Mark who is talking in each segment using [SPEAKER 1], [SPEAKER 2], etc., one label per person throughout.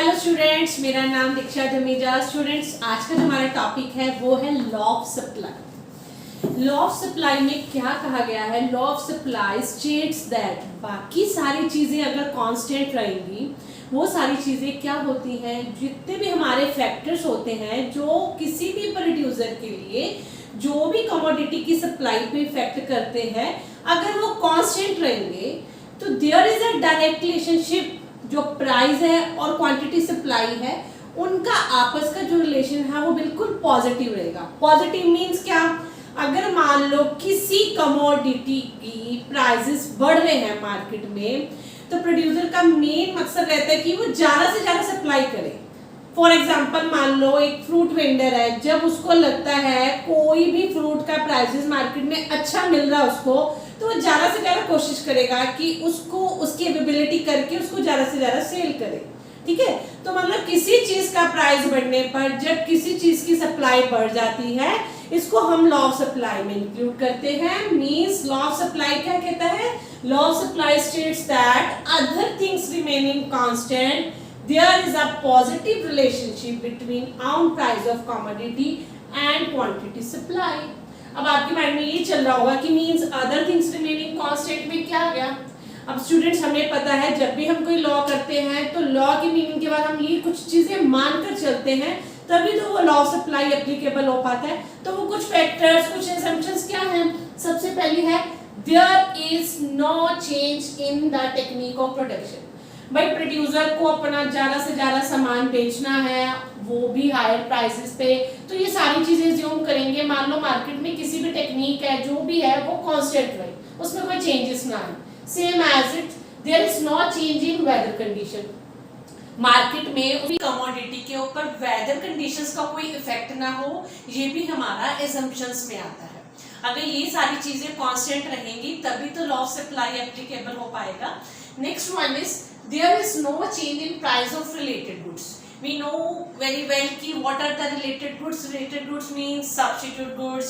[SPEAKER 1] Hello students, मेरा नाम दीक्षा Dhamija. Students, आज का जो हमारा टॉपिक है वो है law of supply. Law of supply में क्या कहा गया है? Law of supply states that बाकी सारी चीजें अगर कांस्टेंट रहेंगी, वो सारी चीजें क्या होती हैं, जितने भी हमारे फैक्टर्स होते हैं जो किसी भी प्रोड्यूसर के लिए जो भी कमोडिटी की सप्लाई पे इफेक्ट करते हैं, अगर वो कांस्टेंट रहेंगे तो there is a direct relationship. जो प्राइस है और क्वांटिटी सप्लाई है, उनका आपस का जो रिलेशन है वो बिल्कुल पॉजिटिव रहेगा। पॉजिटिव मींस क्या? अगर मान लो किसी कमोडिटी की प्राइसेस बढ़ रहे हैं मार्केट में, तो प्रोड्यूसर का मेन मकसद रहता है कि वो ज्यादा से ज्यादा सप्लाई करे। फॉर एग्जाम्पल, मान लो एक फ्रूट वेंडर है, जब उसको लगता है कोई भी फ्रूट का प्राइसेस मार्केट में अच्छा मिल रहा है उसको, तो वो ज्यादा से ज्यादा कोशिश करेगा कि उसको उसकी अवेलेबिलिटी करके उसको ज्यादा से ज्यादा सेल करे। ठीक है, तो मतलब किसी चीज का प्राइस बढ़ने पर जब किसी चीज की सप्लाई बढ़ जाती है, इसको हम लॉ ऑफ सप्लाई में इंक्लूड करते हैं। मींस लॉ ऑफ सप्लाई क्या कहता है? Law of supply states that other things remaining constant, there is a positive relationship between own price of commodity and quantity supply। अब आपके माइंड में ये चल रहा होगा कि means other things remaining constant में क्या आ गया। अब स्टूडेंट्स, हमें पता है जब भी हम कोई लॉ करते हैं तो लॉ की मीनिंग के बाद हम ये कुछ चीजें मानकर चलते हैं, तभी तो वो लॉ ऑफ सप्लाई एप्लीकेबल हो पाता है। तो वो कुछ फैक्टर्स, कुछ असम्पशंस क्या हैं? सबसे पहली है there is no change in the technique of production. भाई, प्रोड्यूसर को अपना ज्यादा से ज्यादा सामान बेचना है, वो भी हायर प्राइसेस पे, तो ये सारी चीजें ज्यूम करेंगे। मान लो मार्केट में किसी भी टेक्निक है जो भी है वो कांस्टेंट रहे, उसमें कोई चेंजेस ना आए। Same as it there is no change in weather condition. Market में भी कमोडिटी के ऊपर वेदर कंडीशंस का कोई इफेक्ट ना हो, ये भी हमारा असम्पशंस में आता है। अगर ये सारी चीजें कांस्टेंट रहेंगी तभी तो लॉ ऑफ सप्लाई एप्लीकेबल हो पाएगा। Next one is there is no change in price of related goods। we know very well ki what are the related goods। related goods means substitute goods,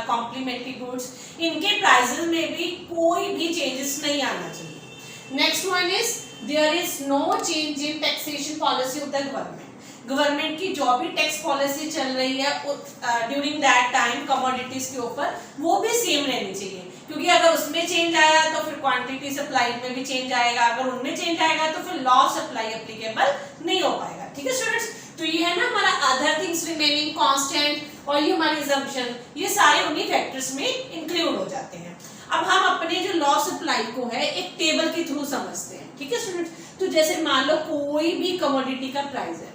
[SPEAKER 1] complementary goods। इनके prices में भी कोई भी changes नहीं आना चाहिए। next one is there is no change in taxation policy of the government। Government की जो भी टैक्स पॉलिसी चल रही है ड्यूरिंग दैट टाइम कमोडिटीज के ऊपर, वो भी सेम रहनी चाहिए, क्योंकि अगर उसमें चेंज आया तो फिर क्वांटिटी सप्लाई में भी चेंज आएगा, अगर उनमें चेंज आएगा तो फिर लॉ ऑफ सप्लाई एप्लीकेबल नहीं हो पाएगा। ठीक है स्टूडेंट्स, तो ये है ना हमारा अदर थिंग्स रिमेनिंग कांस्टेंट, और ये हमारी असम्पशन, ये सारे उन्हीं फैक्टर्स में इंक्लूड हो जाते हैं। अब हम अपने जो लॉ सप्लाई को है एक टेबल के थ्रू समझते हैं। ठीक है स्टूडेंट्स, तो जैसे मान लो कोई भी कमोडिटी का प्राइस है,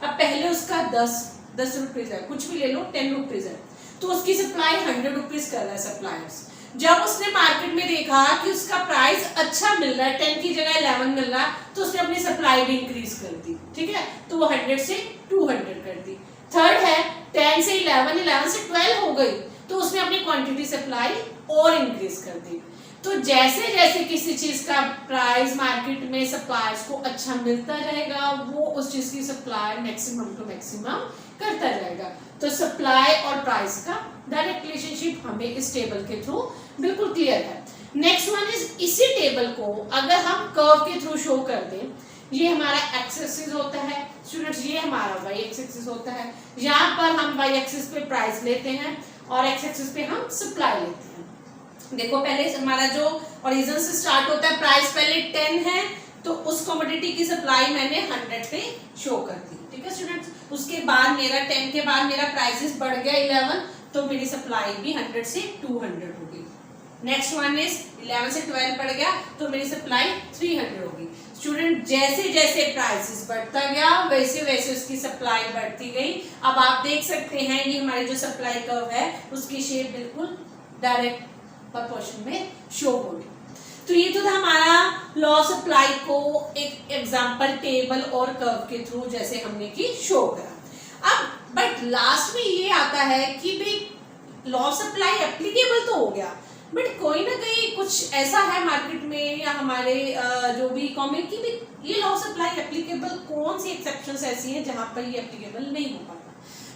[SPEAKER 1] अब पहले उसका 10 रुपीज है, कुछ भी ले लो 10 रुपीज है, तो उसकी सप्लाई 100 रुपीज कर रहा है सप्लायर्स। जब उसने मार्केट में देखा कि उसका प्राइस अच्छा मिल रहा है, 10 की जगह 11 मिल रहा है, तो उसने अपनी सप्लाई भी इंक्रीज कर दी। ठीक है, तो वो 100 से 200 कर दी। थर्ड है 10 से 11, 11 से 12 हो गई, तो उसने अपनी क्वांटिटी सप्लाई और इंक्रीज कर दी। तो जैसे जैसे किसी चीज का प्राइस मार्केट में सप्लायर्स को अच्छा मिलता जाएगा, वो उस चीज की सप्लाई मैक्सिमम टू मैक्सिमम करता जाएगा। तो सप्लाई और प्राइस का डायरेक्ट रिलेशनशिप हमें इस टेबल के थ्रू बिल्कुल क्लियर है। नेक्स्ट वन इज, इसी टेबल को अगर हम कर्व के थ्रू शो कर दें, ये हमारा एक्स एक्सिस होता है स्टूडेंट्स, ये हमारा वाई एक्सिस होता है। यहाँ पर हम वाई एक्सिस पे प्राइस लेते हैं और एक्स एक्सिस पे हम सप्लाई लेते हैं। देखो, पहले हमारा जो ओरिजिन से स्टार्ट होता है, प्राइस पहले 10 है, तो उस कमोडिटी की सप्लाई मैंने 100 पे शो कर दी। ठीक है स्टूडेंट्स, उसके बाद मेरा 10 के बाद मेरा प्राइसेस बढ़ गया 11, तो मेरी सप्लाई भी 100 से 200 हो गई। नेक्स्ट वन इज 11 से 12 बढ़ गया, तो मेरी सप्लाई 300 होगी। स्टूडेंट, जैसे जैसे प्राइसेस बढ़ता गया वैसे वैसे उसकी सप्लाई बढ़ती गई। अब आप देख सकते हैं ये हमारी जो सप्लाई कर्व है उसकी शेप बिल्कुल डायरेक्ट प्रोपोर्शन में शो होगी। तो ये तो था हमारा लॉ सप्लाई को एक एग्जांपल टेबल और कर्व के थ्रू जैसे हमने की शो करा। अब बट लास्ट में ये आता है कि भाई लॉ सप्लाई एप्लीकेबल तो हो गया, बट कोई ना कहीं कुछ ऐसा है मार्केट में या हमारे जो भी इकोनॉमी की भी ये लॉ सप्लाई एप्लीकेबल, कौन सी एक्सेप्शंस ऐसी हैं जहां पर ये एप्लीकेबल नहीं हो पाता।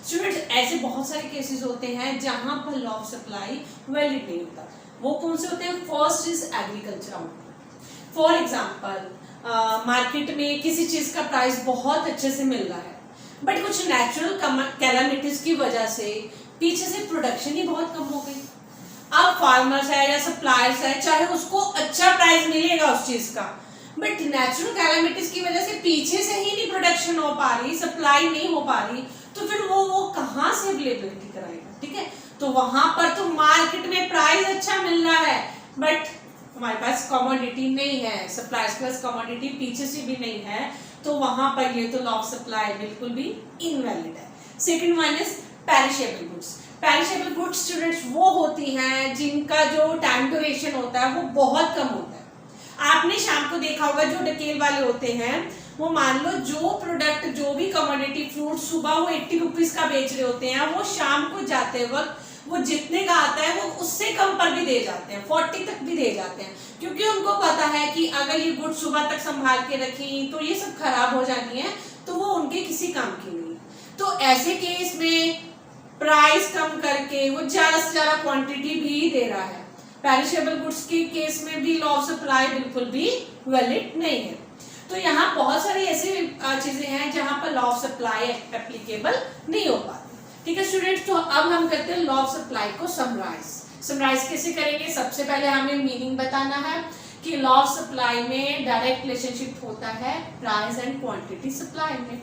[SPEAKER 1] स्टूडेंट्स, ऐसे बहुत सारे केसेस होते हैं जहां पर लॉ ऑफ सप्लाई वैलिड नहीं होता। वो कौन से होते हैं? First is agriculture output. For example, market में किसी चीज का प्राइस बहुत अच्छे से मिल रहा है, बट कुछ नेचुरल कैलामिटीज की वजह से पीछे से प्रोडक्शन ही बहुत कम हो गई। अब फार्मर्स है या सप्लायर्स है, चाहे उसको अच्छा प्राइस मिलेगा उस चीज का, बट नेचुरल कैलामिटीज की वजह से पीछे से ही नहीं प्रोडक्शन हो पा रही, सप्लाई नहीं हो पा रही, तो फिर वो कहाँ से अवेलेबिलिटी कराएगा। ठीक है, तो वहां पर तो मार्केट में प्राइस अच्छा मिल रहा है, बट हमारे पास कमोडिटी नहीं है, सप्लायर्स के पास कमोडिटी पीछे से भी नहीं है, तो वहां पर ये तो लॉ ऑफ सप्लाई बिल्कुल भी इनवैलिड है। Second one is perishable goods. Perishable goods students वो होती हैं जिनका जो टाइम ड्यूरेशन होता है वो बहुत कम होता है। आपने शाम को देखा होगा जो डिटेल वाले होते हैं, वो मान लो जो प्रोडक्ट जो भी कमोडिटी फ्रूट सुबह वो 80 रुपीज का बेच रहे होते हैं, वो शाम को जाते वक्त वो जितने का आता है वो उससे कम पर भी दे जाते हैं, 40 तक भी दे जाते हैं, क्योंकि उनको पता है कि अगर ये गुड सुबह तक संभाल के रखी तो ये सब खराब हो जानी है, तो वो उनके किसी काम की नहीं। तो ऐसे केस में प्राइस कम करके वो ज्यादा से ज्यादा क्वांटिटी भी दे रहा है। पेरिशेबल गुड्स के केस में भी लॉ ऑफ सप्लाई बिल्कुल भी वैलिड नहीं है। तो यहाँ बहुत सारी ऐसी चीजें हैं जहां पर लॉ ऑफ सप्लाई एप्लीकेबल नहीं हो पाती। ठीक है स्टूडेंट्स, तो अब हम करते हैं लॉ ऑफ सप्लाई को समराइज कैसे करेंगे। सबसे पहले हमें मीनिंग बताना है कि लॉ ऑफ सप्लाई में डायरेक्ट रिलेशनशिप होता है प्राइस एंड क्वांटिटी सप्लाई में।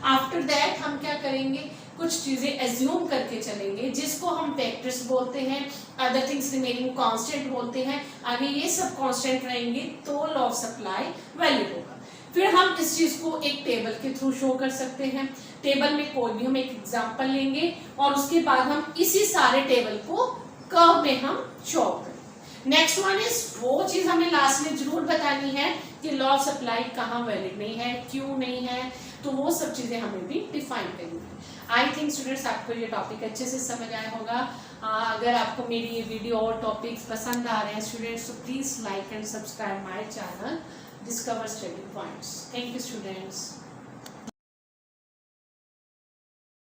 [SPEAKER 1] आफ्टर दैट हम क्या करेंगे, कुछ चीजें एज्यूम करके चलेंगे जिसको हम फैक्टर्स बोलते हैं, अदर थिंग्स रिमेनिंग कांस्टेंट बोलते हैं। आगे ये सब कांस्टेंट रहेंगे तो लॉ ऑफ सप्लाई वैलिड होगा। फिर हम इस चीज को एक टेबल के थ्रू शो कर सकते हैं। टेबल में कोई भी हम एक एग्जांपल लेंगे और उसके बाद हम इसी सारे टेबल को कर्व में हम शो करेंगे। नेक्स्ट वन इज वो चीज हमें लास्ट में जरूर बतानी है कि लॉ ऑफ सप्लाई कहाँ वैलिड नहीं है, क्यों नहीं है, तो वो सब चीजें हमें भी डिफाइन करनी है। आई थिंक स्टूडेंट्स आपको ये टॉपिक अच्छे से समझ आया होगा। अगर आपको मेरी ये वीडियो और टॉपिक्स पसंद आ रहे हैं स्टूडेंट्स, तो please like and subscribe my channel Discover Study Points. Thank you students.